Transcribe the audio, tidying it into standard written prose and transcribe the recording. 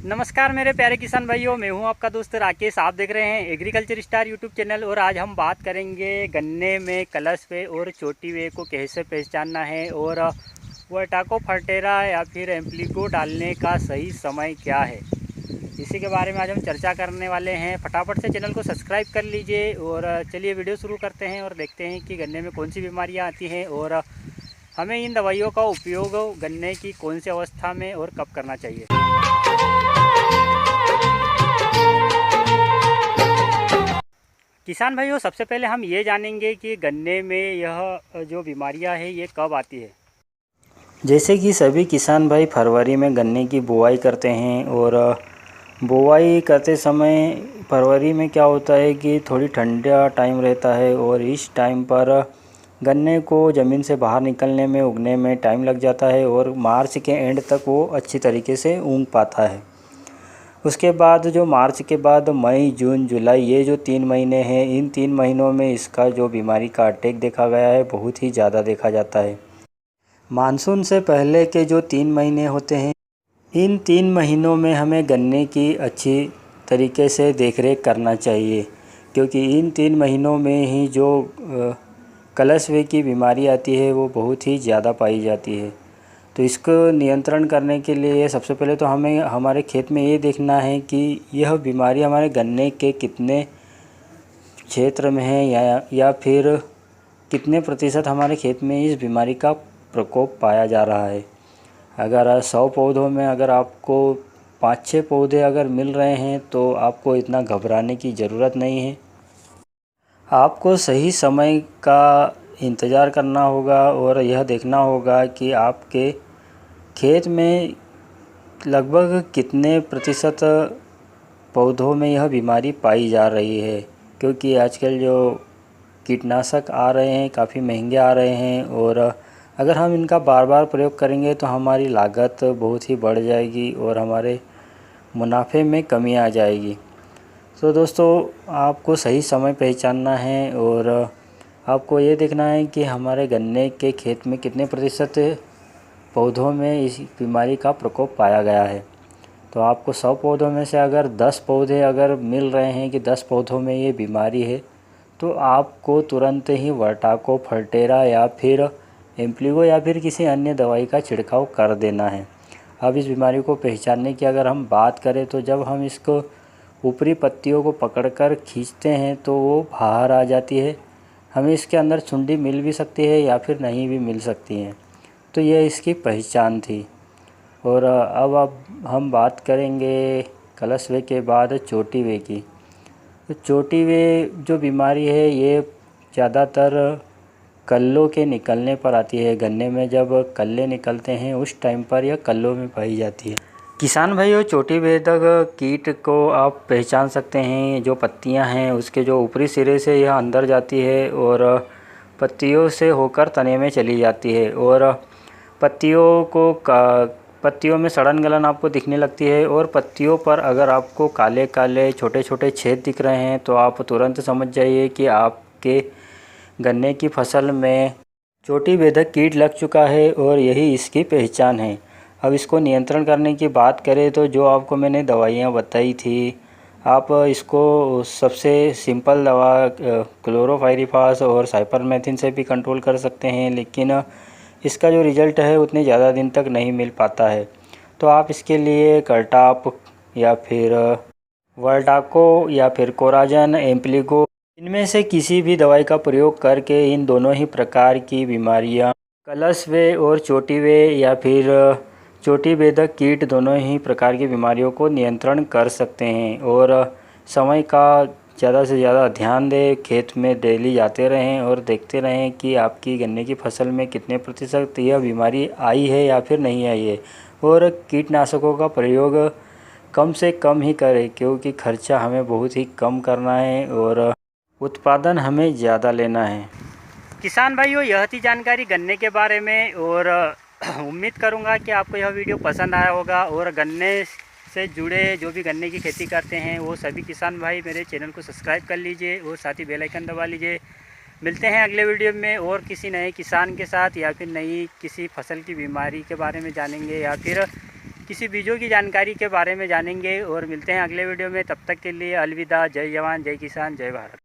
नमस्कार मेरे प्यारे किसान भाइयों, मैं हूं आपका दोस्त राकेश। आप देख रहे हैं एग्रीकल्चर स्टार यूट्यूब चैनल। और आज हम बात करेंगे गन्ने में कलश वे और चोटी वे को कैसे पहचानना है और वर्टाको फर्टेरा या फिर एम्प्लीगो डालने का सही समय क्या है, इसी के बारे में आज हम चर्चा करने वाले हैं। फटाफट से चैनल को सब्सक्राइब कर लीजिए और चलिए वीडियो शुरू करते हैं और देखते हैं कि गन्ने में कौन सी बीमारियाँ आती हैं और हमें इन दवाइयों का उपयोग गन्ने की कौन सी अवस्था में और कब करना चाहिए। किसान भाइयों, सबसे पहले हम ये जानेंगे कि गन्ने में यह जो बीमारियां है ये कब आती है। जैसे कि सभी किसान भाई फरवरी में गन्ने की बुआई करते हैं और बुआई करते समय फरवरी में क्या होता है कि थोड़ी ठंडा टाइम रहता है और इस टाइम पर गन्ने को ज़मीन से बाहर निकलने में उगने में टाइम लग जाता है और मार्च के एंड तक वो अच्छी तरीके से उग पाता है। उसके बाद जो मार्च के बाद मई, जून, जुलाई, ये जो 3 महीने हैं, इन 3 महीनों में इसका जो बीमारी का अटैक देखा गया है बहुत ही ज़्यादा देखा जाता है। मानसून से पहले के जो 3 महीने होते हैं, इन 3 महीनों में हमें गन्ने की अच्छी तरीके से देखरेख करना चाहिए, क्योंकि इन 3 महीनों में ही जो कलशवे की बीमारी आती है वो बहुत ही ज़्यादा पाई जाती है। तो इसको नियंत्रण करने के लिए सबसे पहले तो हमें हमारे खेत में ये देखना है कि यह बीमारी हमारे गन्ने के कितने क्षेत्र में है या फिर कितने प्रतिशत हमारे खेत में इस बीमारी का प्रकोप पाया जा रहा है। अगर 100 पौधों में अगर आपको 5-6 पौधे अगर मिल रहे हैं तो आपको इतना घबराने की ज़रूरत नहीं है। आपको सही समय का इंतज़ार करना होगा और यह देखना होगा कि आपके खेत में लगभग कितने प्रतिशत पौधों में यह बीमारी पाई जा रही है, क्योंकि आजकल जो कीटनाशक आ रहे हैं काफ़ी महंगे आ रहे हैं और अगर हम इनका बार बार प्रयोग करेंगे तो हमारी लागत बहुत ही बढ़ जाएगी और हमारे मुनाफे में कमी आ जाएगी। तो दोस्तों, आपको सही समय पहचानना है और आपको ये देखना है कि हमारे गन्ने के खेत में कितने प्रतिशत पौधों में इस बीमारी का प्रकोप पाया गया है। तो आपको 100 पौधों में से अगर 10 पौधे अगर मिल रहे हैं कि 10 पौधों में ये बीमारी है, तो आपको तुरंत ही वर्टाको फर्टेरा या फिर एम्प्लीगो या फिर किसी अन्य दवाई का छिड़काव कर देना है। अब इस बीमारी को पहचानने की अगर हम बात करें तो जब हम इसको ऊपरी पत्तियों को पकड़कर खींचते हैं तो वो बाहर आ जाती है। हमें इसके अंदर सुंडी मिल भी सकती है या फिर नहीं भी मिल सकती हैं। तो यह इसकी पहचान थी। और अब हम बात करेंगे कलशवे के बाद चोटी वे की। तो चोटी वे जो बीमारी है ये ज़्यादातर कल्लों के निकलने पर आती है। गन्ने में जब कल्ले निकलते हैं उस टाइम पर यह कल्लों में पाई जाती है। किसान भाइयों, चोटी वेदक कीट को आप पहचान सकते हैं। जो पत्तियां हैं उसके जो ऊपरी सिरे से यह अंदर जाती है और पत्तियों से होकर तने में चली जाती है और पत्तियों में सड़न गलन आपको दिखने लगती है और पत्तियों पर अगर आपको काले काले छोटे छोटे छेद दिख रहे हैं तो आप तुरंत समझ जाइए कि आपके गन्ने की फसल में चोटी वेदक कीट लग चुका है और यही इसकी पहचान है। अब इसको नियंत्रण करने की बात करें तो जो आपको मैंने दवाइयाँ बताई थी, आप इसको सबसे सिंपल दवा क्लोरोपाइरीफास और साइपरमेथ्रिन से भी कंट्रोल कर सकते हैं, लेकिन इसका जो रिज़ल्ट है उतने ज़्यादा दिन तक नहीं मिल पाता है। तो आप इसके लिए करटाप या फिर वर्टाको या फिर कोराजन, एम्प्लीगो, इनमें से किसी भी दवाई का प्रयोग करके इन दोनों ही प्रकार की बीमारियां, कलशवे और चोटीवे या फिर चोटी वेदक कीट, दोनों ही प्रकार की बीमारियों को नियंत्रण कर सकते हैं। और समय का ज़्यादा से ज़्यादा ध्यान दें, खेत में डेली जाते रहें और देखते रहें कि आपकी गन्ने की फसल में कितने प्रतिशत यह बीमारी आई है या फिर नहीं आई है। और कीटनाशकों का प्रयोग कम से कम ही करें, क्योंकि खर्चा हमें बहुत ही कम करना है और उत्पादन हमें ज़्यादा लेना है। किसान भाइयों, यह थी जानकारी गन्ने के बारे में और उम्मीद करूंगा कि आपको यह वीडियो पसंद आया होगा। और गन्ने से जुड़े जो भी गन्ने की खेती करते हैं वो सभी किसान भाई मेरे चैनल को सब्सक्राइब कर लीजिए और साथ ही बेल आइकन दबा लीजिए। मिलते हैं अगले वीडियो में और किसी नए किसान के साथ, या फिर नई किसी फसल की बीमारी के बारे में जानेंगे, या फिर किसी बीजों की जानकारी के बारे में जानेंगे और मिलते हैं अगले वीडियो में। तब तक के लिए अलविदा। जय जवान, जय किसान, जय भारत।